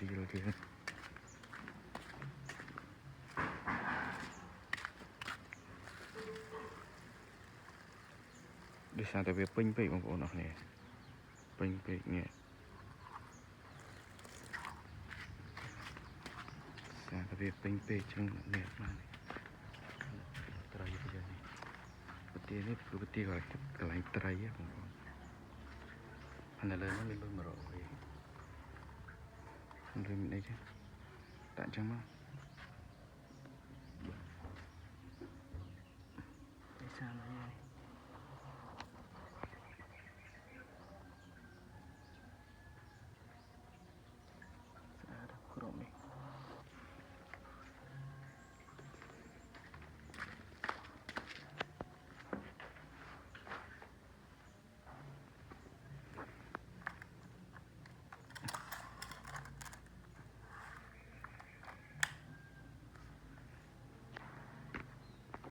rồi kìa. Đi sang tới việc pin pin bằng bộ nó nè, pin pin nè. Sang tới việc pin pin chân nè mà. Try itu jadi. Peti ini peti kalau lain try ya bang. Anda lain lebih merok. Lebih ni je. Tak cuma.